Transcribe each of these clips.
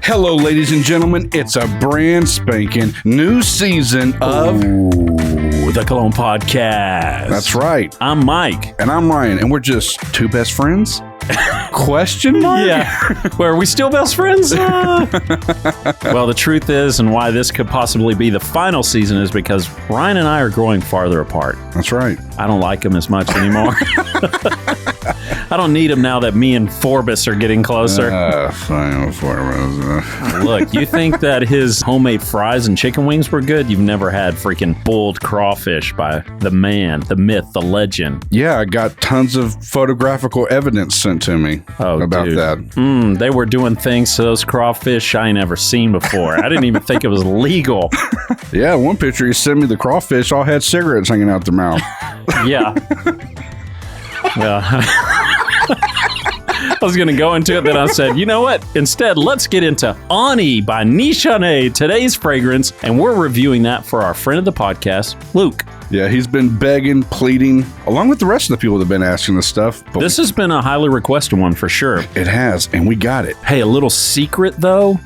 Hello, ladies and gentlemen. It's a brand spanking new season of the Cologne podcast. That's right. I'm Myke. And I'm Ryan. And we're just two best friends? Question mark? Yeah. Well, are we still best friends? Well, the truth is, and why this could possibly be the final season, is because Ryan and I are growing farther apart. That's right. I don't like him as much anymore. I don't need him now that me and Forbes are getting closer. Look, you think that his homemade fries and chicken wings were good? You've never had freaking boiled crawfish by the man, the myth, the legend. Yeah, I got tons of photographical evidence sent to me about that. They were doing things to those crawfish I ain't never seen before. I didn't even think it was legal. Yeah, one picture he sent me, the crawfish all had cigarettes hanging out their mouth. Yeah. Well, I was going to go into it, then I said, you know what? Instead, let's get into Ani by Nishane, today's fragrance, and we're reviewing that for our friend of the podcast, Luke. Yeah, he's been begging, pleading, along with the rest of the people that have been asking this stuff. But this has been a highly requested one for sure. It has, and we got it. Hey, a little secret though.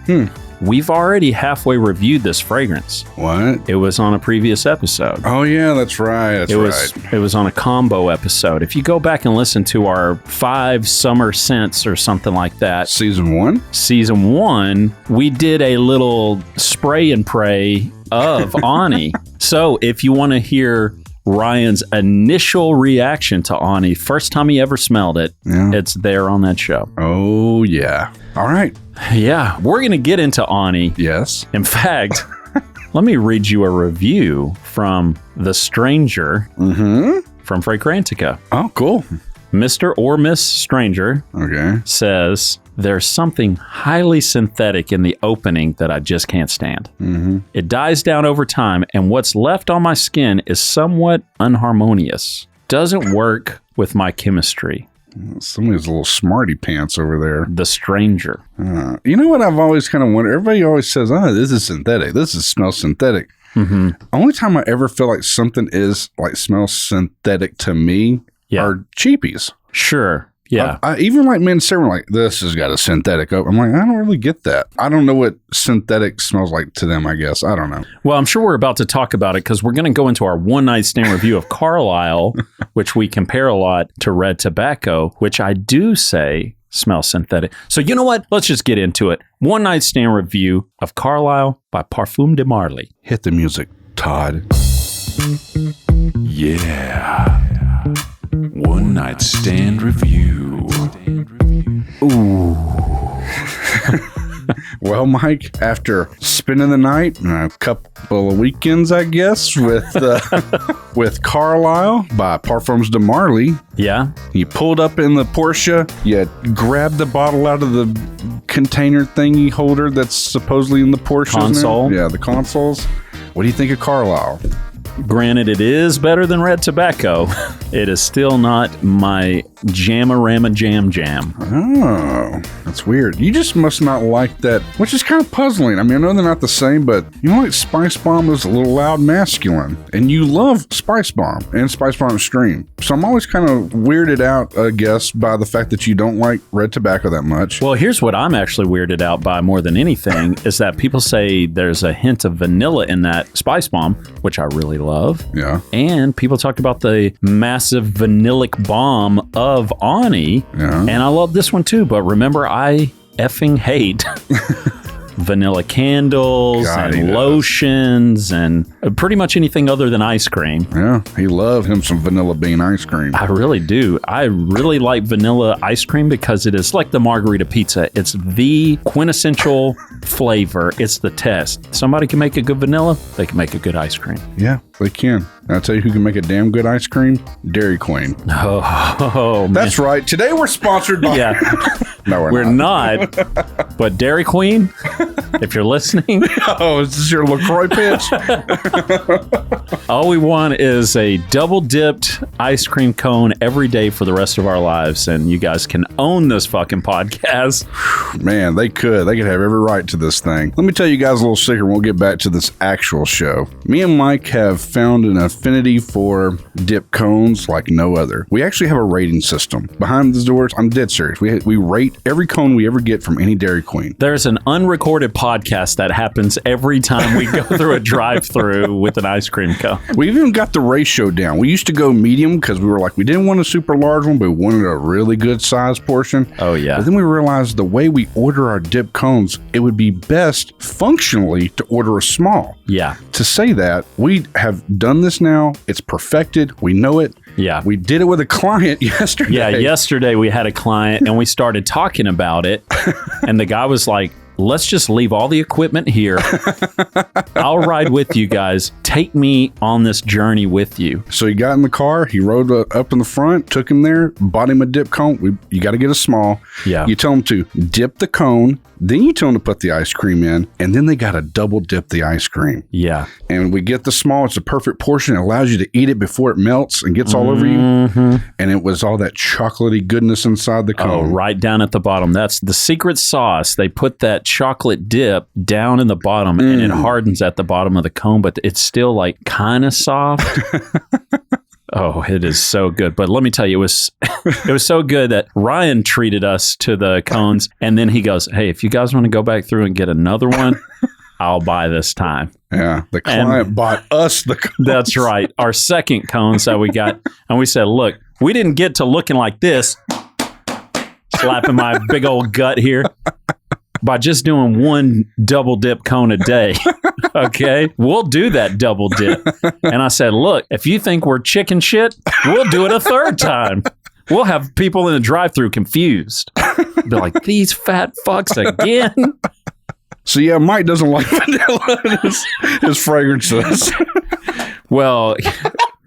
We've already halfway reviewed this fragrance. What? It was on a previous episode. Oh, yeah, that's right. It was on a combo episode. If you go back and listen to our 5 summer scents or something like that. Season 1? Season 1, we did a little spray and pray of Ani. So if you want to hear Ryan's initial reaction to Ani, first time he ever smelled it, it's there on that show. Oh, yeah. All right. Yeah, we're going to get into Ani. Yes. In fact, let me read you a review from The Stranger from Fragrantica. Oh, cool. Mr. or Miss Stranger says, there's something highly synthetic in the opening that I just can't stand. It dies down over time, and what's left on my skin is somewhat unharmonious. Doesn't work with my chemistry. Somebody's little smarty pants over there. The Stranger. You know what I've always kind of wondered? Everybody always says, this is synthetic. Smells synthetic. Only time I ever feel like something smells synthetic to me are cheapies. Sure. Yeah. I even like men saying like, this has got a synthetic up. I'm like, I don't really get that. I don't know what synthetic smells like to them, I guess. I don't know. Well, I'm sure we're about to talk about it because we're going to go into our one night stand review of Carlisle, which we compare a lot to red tobacco, which I do say smells synthetic. So you know what? Let's just get into it. One night stand review of Carlisle by Parfum de Marly. Hit the music, Todd. Yeah. One night stand review. Ooh. Well, Myke, after spending the night and a couple of weekends, I guess, with Carlisle by Parfums de Marly. Yeah. You pulled up in the Porsche, you grabbed the bottle out of the container thingy holder that's supposedly in the Porsche. Console. Yeah, the consoles. What do you think of Carlisle? Granted, it is better than red tobacco. It is still not my Jamarama Jam. Oh, that's weird. You just must not like that, which is kind of puzzling. I mean, I know they're not the same, but you know, like Spice Bomb is a little loud masculine, and you love Spice Bomb and Spice Bomb Extreme. So I'm always kind of weirded out, I guess, by the fact that you don't like red tobacco that much. Well, here's what I'm actually weirded out by more than anything is that people say there's a hint of vanilla in that Spice Bomb, which I really love. Yeah. And people talk about the massive vanillic bomb of Ani. Yeah. And I love this one too, but remember, I effing hate vanilla candles and lotions and pretty much anything other than ice cream. Yeah, he loved him some vanilla bean ice cream. I really do. I really like vanilla ice cream because it is like the margarita pizza. It's the quintessential flavor. It's the test. Somebody can make a good vanilla, they can make a good ice cream. Yeah, they can. And I'll tell you who can make a damn good ice cream? Dairy Queen. Oh, man. That's right. Today we're sponsored by... Yeah. No, we're not. But Dairy Queen, if you're listening. Oh, is this your LaCroix pitch? All we want is a double-dipped ice cream cone every day for the rest of our lives, and you guys can own this fucking podcast. Man, they could. They could have every right to this thing. Let me tell you guys a little secret. We'll get back to this actual show. Me and Myke have found an affinity for dip cones like no other. We actually have a rating system. Behind the doors, I'm dead serious. We rate eat every cone we ever get from any Dairy Queen. There's an unrecorded podcast that happens every time we go through a drive-through with an ice cream cone. We've even got the ratio down. We used to go medium because we were like, we didn't want a super large one, but we wanted a really good size portion. Oh, yeah. But then we realized the way we order our dip cones, it would be best functionally to order a small. Yeah. To say that, we have done this now. It's perfected. We know it. Yeah. We did it with a client yesterday. Yeah, yesterday we had a client and we started talking about it. And the guy was like, let's just leave all the equipment here. I'll ride with you guys. Take me on this journey with you. So he got in the car. He rode up in the front, took him there, bought him a dip cone. You got to get a small. Yeah. You tell him to dip the cone. Then you tell them to put the ice cream in, and then they got to double dip the ice cream. Yeah. And we get the small. It's a perfect portion. It allows you to eat it before it melts and gets all over you. And it was all that chocolatey goodness inside the cone. Oh, right down at the bottom. That's the secret sauce. They put that chocolate dip down in the bottom, and it hardens at the bottom of the cone, but it's still like kind of soft. Oh, it is so good. But let me tell you, it was so good that Ryan treated us to the cones. And then he goes, hey, if you guys want to go back through and get another one, I'll buy this time. Yeah. The client bought us the cones. That's right. Our second cones that we got. And we said, look, we didn't get to looking like this. Slapping my big old gut here. By just doing one double dip cone a day. Okay. We'll do that double dip. And I said, look, if you think we're chicken shit, we'll do it a third time. We'll have people in the drive-thru confused. Be like, these fat fucks again. So yeah, Mike doesn't like vanilla in his fragrances. Well,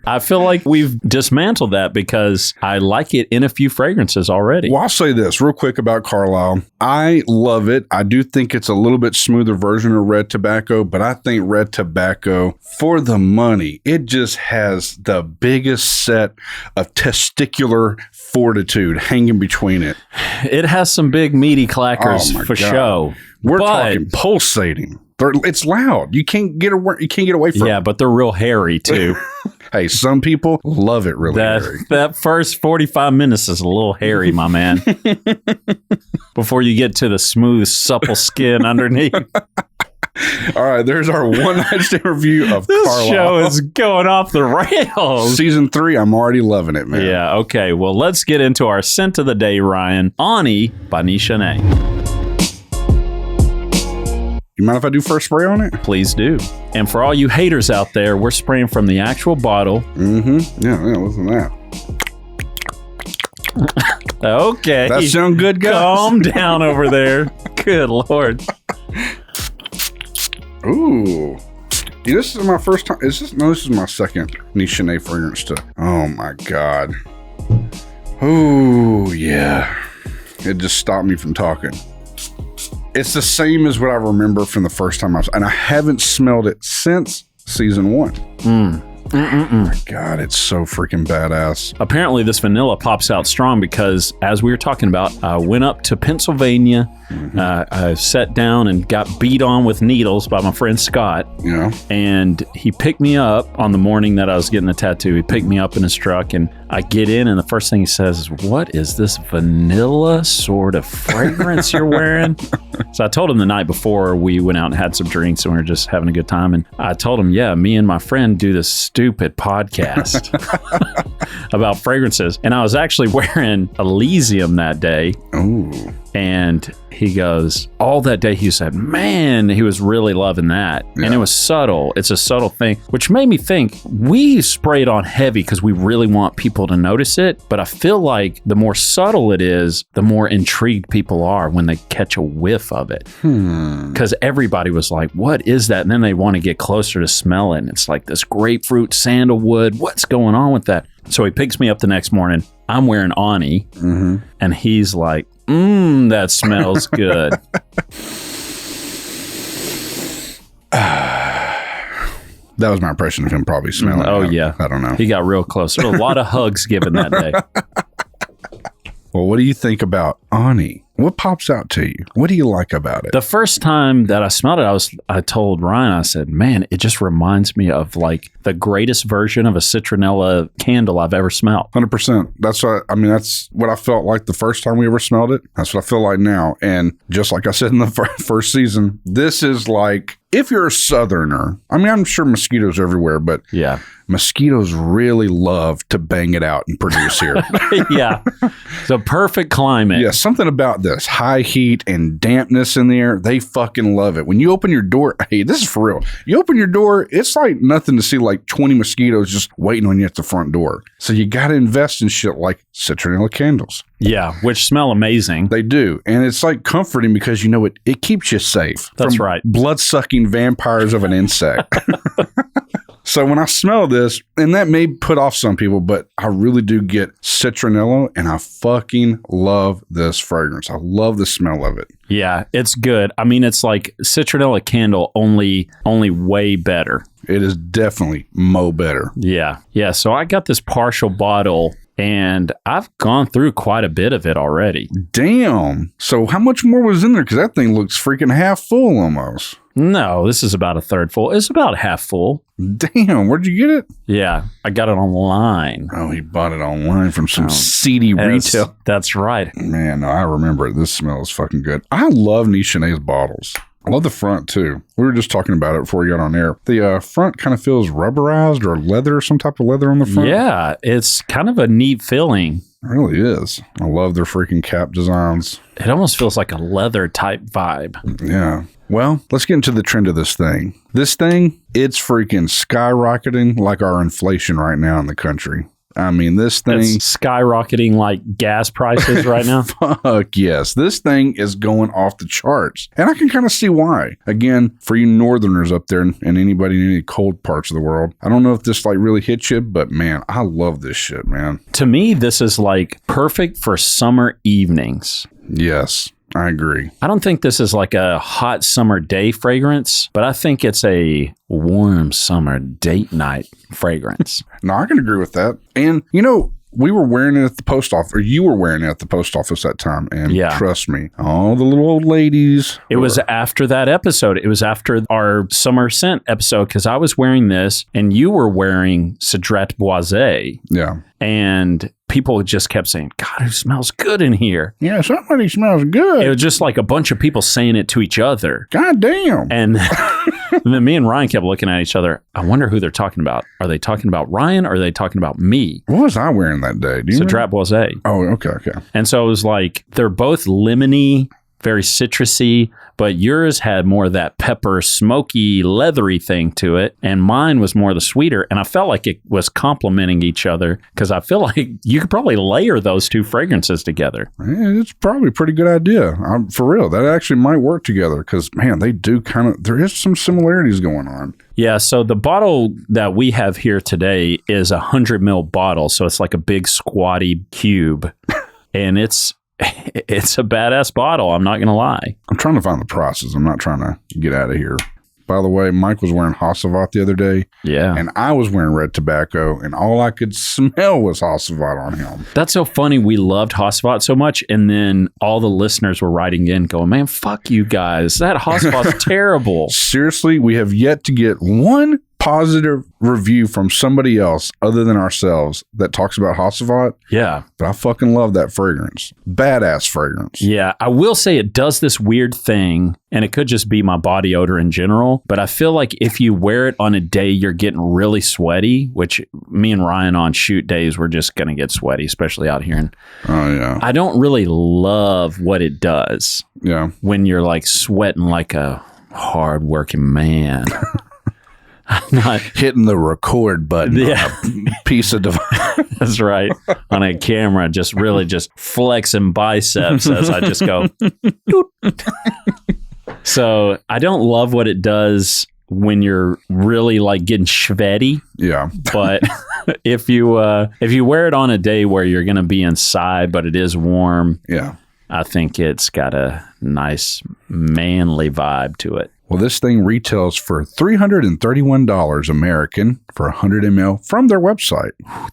I feel like we've dismantled that because I like it in a few fragrances already. Well, I'll say this real quick about Carlisle. I love it. I do think it's a little bit smoother version of red tobacco, but I think red tobacco, for the money, it just has the biggest set of testicular fortitude hanging between it. It has some big meaty clackers for show. We're talking pulsating. It's loud. You can't get away from it. Yeah, but they're real hairy too. Hey, some people love it really hairy. That first 45 minutes is a little hairy, my man. Before you get to the smooth, supple skin underneath. All right, there's our one night stand review of This Carlisle. show is going off the rails. Season 3, I'm already loving it, man. Yeah, okay. Well, let's get into our scent of the day, Ryan. Ani by Nishane. You mind if I do first spray on it? Please do. And for all you haters out there, we're spraying from the actual bottle. Mm-hmm. Yeah, listen to that. Okay. That sound good, guys? Calm down over there. Good Lord. Ooh. Yeah, this is my first time. This is my second Nishane fragrance to. Oh my God. Oh yeah. It just stopped me from talking. It's the same as what I remember from the first time and I haven't smelled it since season 1. Oh my God, it's so freaking badass. Apparently, this vanilla pops out strong because, as we were talking about, I went up to Pennsylvania. I sat down and got beat on with needles by my friend Scott. Yeah. And he picked me up on the morning that I was getting the tattoo. He picked me up in his truck, and I get in, and the first thing he says is, what is this vanilla sort of fragrance you're wearing? So I told him the night before we went out and had some drinks, and we were just having a good time. And I told him, yeah, me and my friend do this stupid podcast about fragrances. And I was actually wearing Elysium that day. Ooh. And he goes, all that day he said, man, he was really loving that. Yeah. And it was subtle. It's a subtle thing, which made me think we spray it on heavy because we really want people to notice it. But I feel like the more subtle it is, the more intrigued people are when they catch a whiff of it. Because everybody was like, what is that? And then they want to get closer to smell it. And it's like this grapefruit, sandalwood. What's going on with that? So he picks me up the next morning. I'm wearing Ani. And he's like, that smells good. That was my impression of him probably smelling. Oh, yeah. I don't know. He got real close. There were a lot of hugs given that day. Well, what do you think about Ani? What pops out to you? What do you like about it? The first time that I smelled it, I told Ryan, I said, man, it just reminds me of like the greatest version of a citronella candle I've ever smelled. 100%. That's what I felt like the first time we ever smelled it. That's what I feel like now. And just like I said in the first season, this is like, if you're a Southerner, I mean, I'm sure mosquitoes everywhere, but yeah, mosquitoes really love to bang it out and produce here. Yeah. It's a perfect climate. Yeah, something about this high heat and dampness in the air. They fucking love it. When you open your door, hey, this is for real. You open your door, it's like nothing to see like 20 mosquitoes just waiting on you at the front door. So you got to invest in shit like citronella candles. Yeah, which smell amazing. They do. And it's like comforting because you know it keeps you safe. That's from right. blood-sucking vampires of an insect. So when I smell this, and that may put off some people, but I really do get citronella, and I fucking love this fragrance. I love the smell of it. Yeah, it's good. I mean, it's like citronella candle, only way better. It is definitely mo better. Yeah. Yeah. So I got this partial bottle, and I've gone through quite a bit of it already. Damn. So how much more was in there? Because that thing looks freaking half full almost. No, this is about a third full. It's about half full. Damn. Where'd you get it? Yeah. I got it online. Oh, he bought it online from some seedy retail. That's right. Man, no, I remember it. This smells fucking good. I love Nishane's bottles. I love the front, too. We were just talking about it before we got on air. The front kind of feels rubberized or leather, some type of leather on the front. Yeah, it's kind of a neat feeling. It really is. I love their freaking cap designs. It almost feels like a leather type vibe. Yeah. Well, let's get into the trend of this thing. This thing, it's freaking skyrocketing like our inflation right now in the country. I mean, this thing... It's skyrocketing like gas prices right now. Fuck yes. This thing is going off the charts. And I can kind of see why. Again, for you northerners up there and anybody in any cold parts of the world, I don't know if this like really hits you, but man, I love this shit, man. To me, this is like perfect for summer evenings. Yes. I agree. I don't think this is like a hot summer day fragrance, but I think it's a warm summer date night fragrance. No, I can agree with that. And, you know, we were wearing it at the post office, or you were wearing it at the post office that time. And trust me, all the little old ladies. It was after that episode. It was after our summer scent episode because I was wearing this and you were wearing Cedrat Boisé. Yeah. And people just kept saying, God, it smells good in here. Yeah, somebody smells good. It was just like a bunch of people saying it to each other. God damn. And then me and Ryan kept looking at each other. I wonder who they're talking about. Are they talking about Ryan or are they talking about me? What was I wearing that day? Do you Cedrat Boisé. Oh, okay. And so it was like, they're both lemony, very citrusy, but yours had more of that pepper, smoky, leathery thing to it. And mine was more the sweeter. And I felt like it was complementing each other because I feel like you could probably layer those two fragrances together. Yeah, it's probably a pretty good idea. For real, that actually might work together because, man, they do there is some similarities going on. Yeah, so the bottle that we have here today is a 100 ml bottle. So it's like a big squatty cube. And it's a badass bottle. I'm not going to lie. I'm trying to find the prices. I'm not trying to get out of here. By the way, Mike was wearing Hasselhoff the other day. Yeah. And I was wearing red tobacco, and all I could smell was Hasselhoff on him. That's so funny. We loved Hasselhoff so much, and then all the listeners were writing in going, man, fuck you guys. That Hasselhoff's terrible. Seriously, we have yet to get one positive review from somebody else other than ourselves that talks about Hasselhoff. Yeah. But I fucking love that fragrance. Badass fragrance. Yeah. I will say it does this weird thing, and it could just be my body odor in general, but I feel like if you wear it on a day you're getting really sweaty, which me and Ryan on shoot days, we're just going to get sweaty, especially out here. Oh, yeah. I don't really love what it does. Yeah. When you're like sweating like a hard-working man. I'm not hitting the record button on a piece of device. That's right. On a camera, just flexing biceps as I just go. So I don't love what it does when you're really like getting sweaty. Yeah. But if you wear it on a day where you're going to be inside, but it is warm. Yeah. I think it's got a nice manly vibe to it. Well, this thing retails for $331 American for 100 ml from their website.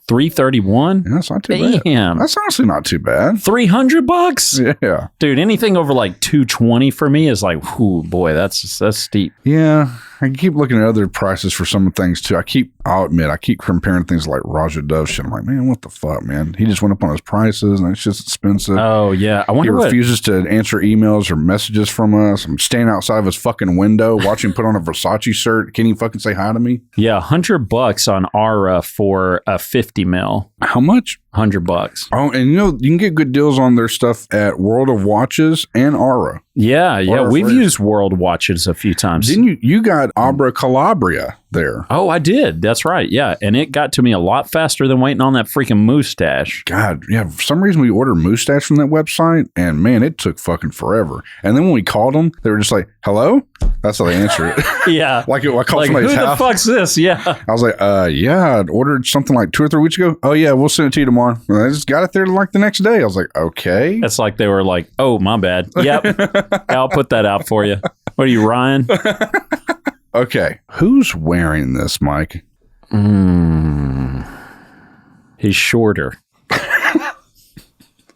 $331? Yeah, that's not too bad. Damn. That's honestly not too bad. $300? Yeah. Dude, anything over like $220 for me is like, whoo, boy, that's steep. Yeah. I keep looking at other prices for some things too. I'll admit, I keep comparing things like Raja Dove shit. I'm like, man, what the fuck, man? He just went up on his prices and it's just expensive. Oh, yeah. I wonder he refuses to answer emails or messages from us. I'm standing outside of his fucking window watching him put on a Versace shirt. Can he fucking say hi to me? Yeah, $100 on Aura for a 50 mil. How much? $100. Oh, and you can get good deals on their stuff at World of Watches and Aura. Yeah. We've used World Watches a few times. Didn't you got Abra Calabria there? Oh, I did. That's right. Yeah. And it got to me a lot faster than waiting on that freaking moustache. God, yeah. For some reason, we ordered moustache from that website, and man, it took fucking forever. And then when we called them, they were just like, hello? That's how they answer it. Yeah. I called somebody's who house. The fuck's this? Yeah. I was like, yeah, I'd ordered something like 2 or 3 weeks ago. Oh, yeah, we'll send it to you tomorrow. And I just got it there like the next day. I was like, okay. It's like they were like, oh, my bad. Yep. I'll put that out for you. What are you, Ryan? Okay. Who's wearing this, Myke? He's shorter.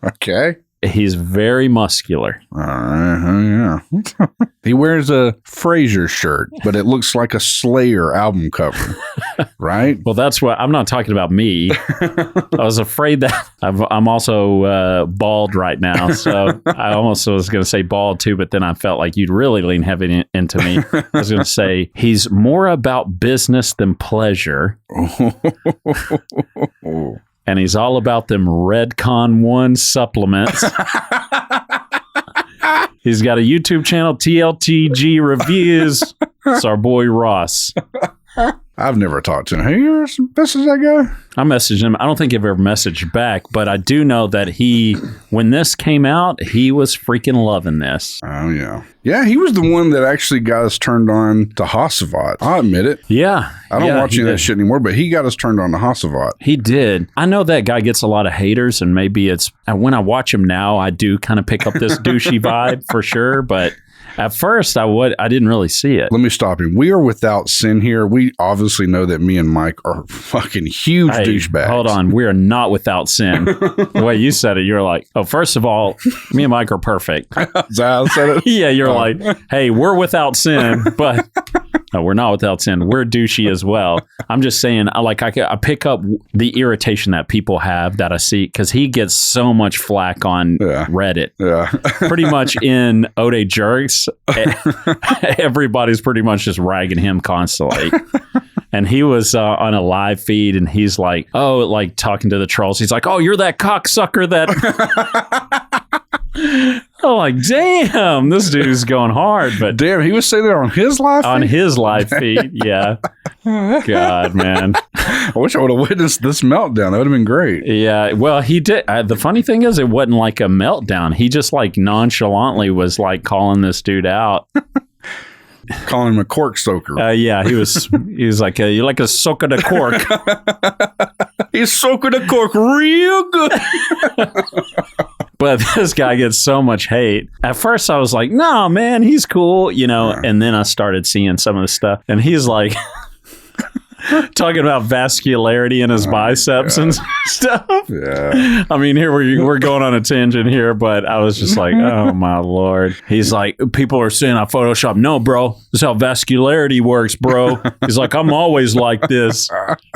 Okay. He's very muscular. Yeah. He wears a Frasier shirt, but it looks like a Slayer album cover, right? Well, that's what I'm not talking about me. I was afraid that I'm also bald right now. So I almost was going to say bald too, but then I felt like you'd really lean heavy into me. I was going to say he's more about business than pleasure. And he's all about them Redcon 1 supplements. He's got a YouTube channel, TLTG Reviews. It's our boy Ross. I've never talked to him. Hey, you ever messaged that guy? I messaged him. I don't think I've ever messaged back, but I do know that when this came out, he was freaking loving this. Oh, yeah. Yeah, he was the one that actually got us turned on to Hasselblad. I'll admit it. Yeah. I don't watch any of that shit anymore, but he got us turned on to Hasselblad. He did. I know that guy gets a lot of haters, and maybe when I watch him now, I do kind of pick up this douchey vibe for sure, but at first, I didn't really see it. Let me stop him. We are without sin here. We obviously know that me and Myke are fucking huge douchebags. Hold on. We are not without sin. The way you said it, you're like, oh, first of all, me and Myke are perfect. Is that how I said it? Yeah, you're like, hey, we're without sin, but no, we're not without sin. We're douchey as well. I'm just saying, I pick up the irritation that people have that I see, because he gets so much flack on Reddit. Yeah. Pretty much in Ode Jerks, everybody's pretty much just ragging him constantly. And he was on a live feed, and he's like, talking to the trolls. He's like, oh, you're that cocksucker that... I'm like, damn, this dude's going hard. But damn, he was saying that on his live feed? On his live feed, yeah. God, man. I wish I would have witnessed this meltdown. That would have been great. Yeah, well, he did. The funny thing is, it wasn't like a meltdown. He just nonchalantly was calling this dude out. Calling him a cork soaker. Yeah, he was like, you're like a soaker the cork. He's soaking the cork real good. But this guy gets so much hate. At first, I was like, no, man, he's cool, And then I started seeing some of the stuff. And he's like... talking about vascularity in his biceps and stuff. Yeah. I mean, here we're going on a tangent here, but I was just like, oh my Lord. He's like, people are saying I Photoshop. No, bro. This is how vascularity works, bro. He's like, I'm always like this.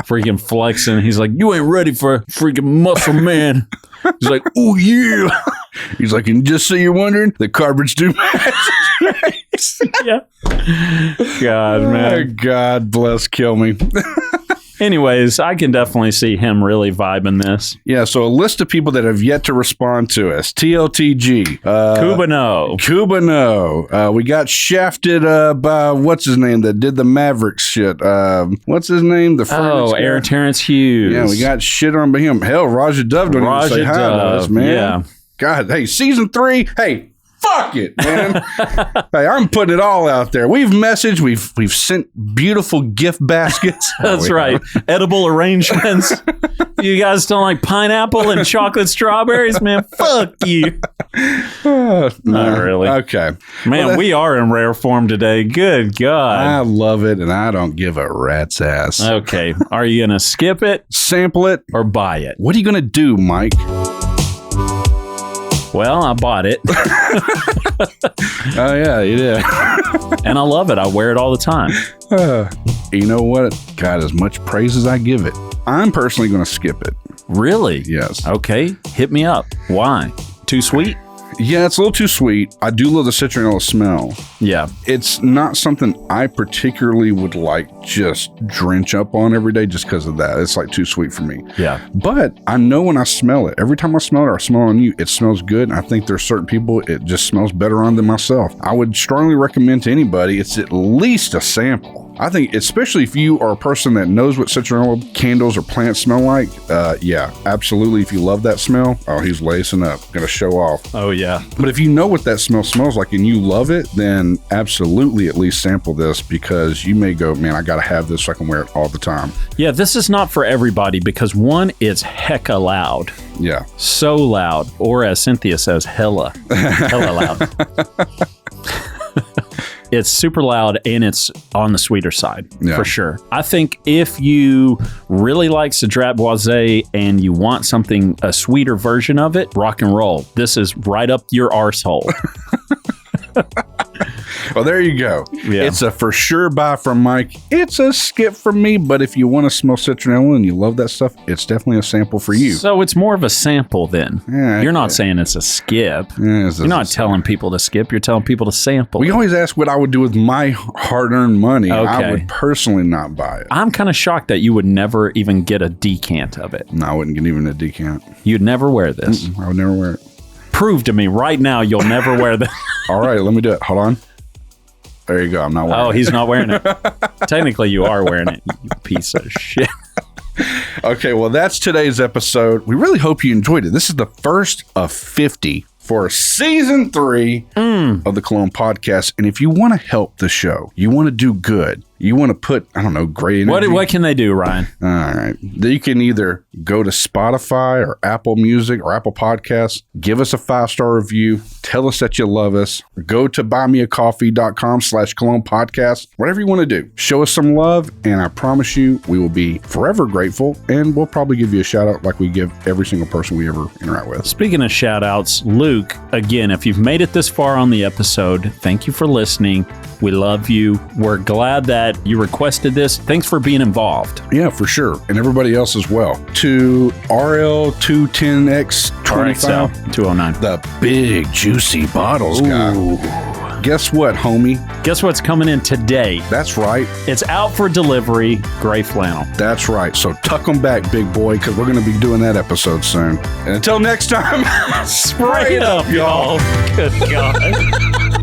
Freaking flexing. He's like, you ain't ready for a freaking muscle man. He's like, oh yeah. He's like, and just so you're wondering, the carburetors do match. Yeah. God, man. God bless, kill me. Anyways, I can definitely see him really vibing this. Yeah, so a list of people that have yet to respond to us. TLTG. Cubano. We got shafted by, what's his name, that did the Mavericks shit. What's his name? Aaron Terrence Hughes. Yeah, we got shit on by him. Hell, Raja Dove don't even say hi to us, man. Yeah. God, hey, season 3, hey, fuck it, man. Hey, I'm putting it all out there. We've messaged, we've sent beautiful gift baskets. That's right. Edible arrangements. You guys don't like pineapple and chocolate strawberries, man? Fuck you. Not really. Okay. Man, we are in rare form today. Good God. I love it, and I don't give a rat's ass. Okay. Are you going to skip it, sample it, or buy it? What are you going to do, Mike? Well, I bought it. Oh, yeah, you did. And I love it. I wear it all the time. You know what? God, as much praise as I give it, I'm personally going to skip it. Really? Yes. Okay. Hit me up. Why? Too sweet? Yeah, it's a little too sweet. I do love the citronella smell. Yeah. It's not something I particularly would like just drench up on every day just because of that. It's like too sweet for me. Yeah. But I know when I smell it, every time I smell it or I smell it on you, it smells good. And I think there's certain people it just smells better on than myself. I would strongly recommend to anybody, it's at least a sample. I think, especially if you are a person that knows what citronella candles or plants smell like, yeah, absolutely. If you love that smell, oh, he's lacing up, gonna show off. Oh, yeah. But if you know what that smell smells like and you love it, then absolutely at least sample this because you may go, man, I gotta have this so I can wear it all the time. Yeah, this is not for everybody because one, it's hecka loud. Yeah. So loud. Or as Cynthia says, hella loud. It's super loud and it's on the sweeter side, for sure. I think if you really like Cedrat Boisé and you want something, a sweeter version of it, rock and roll. This is right up your arsehole. Well, there you go. Yeah. It's a for sure buy from Mike. It's a skip from me, but if you want to smell citronella and you love that stuff, it's definitely a sample for you. So it's more of a sample then. Yeah, you're not saying it's a skip. Yeah, you're not telling people to skip. You're telling people to sample. We always ask what I would do with my hard-earned money. Okay. I would personally not buy it. I'm kind of shocked that you would never even get a decant of it. No, I wouldn't get even a decant. You'd never wear this. I would never wear it. Prove to me right now you'll never wear this. All right, let me do it. Hold on. There you go. I'm not wearing it. Oh, he's not wearing it. Technically, you are wearing it, you piece of shit. Okay, well, that's today's episode. We really hope you enjoyed it. This is the first of 50 for season 3 of the Cologne podcast. And if you want to help the show, you want to do good, you want to put, I don't know, great energy. What can they do, Ryan? All right. You can either go to Spotify or Apple Music or Apple Podcasts, give us a 5-star review, tell us that you love us, or go to buymeacoffee.com/Cologne podcast, whatever you want to do. Show us some love, and I promise you, we will be forever grateful, and we'll probably give you a shout out like we give every single person we ever interact with. Speaking of shout outs, Luke, again, if you've made it this far on the episode, thank you for listening. We love you. We're glad that you requested this. Thanks for being involved. Yeah, for sure. And everybody else as well. To RL210X25. 209. The big, juicy bottles guy. Guess what, homie? Guess what's coming in today? That's right. It's out for delivery. Gray flannel. That's right. So tuck them back, big boy, because we're going to be doing that episode soon. And until next time, Spray it up, y'all. Good God.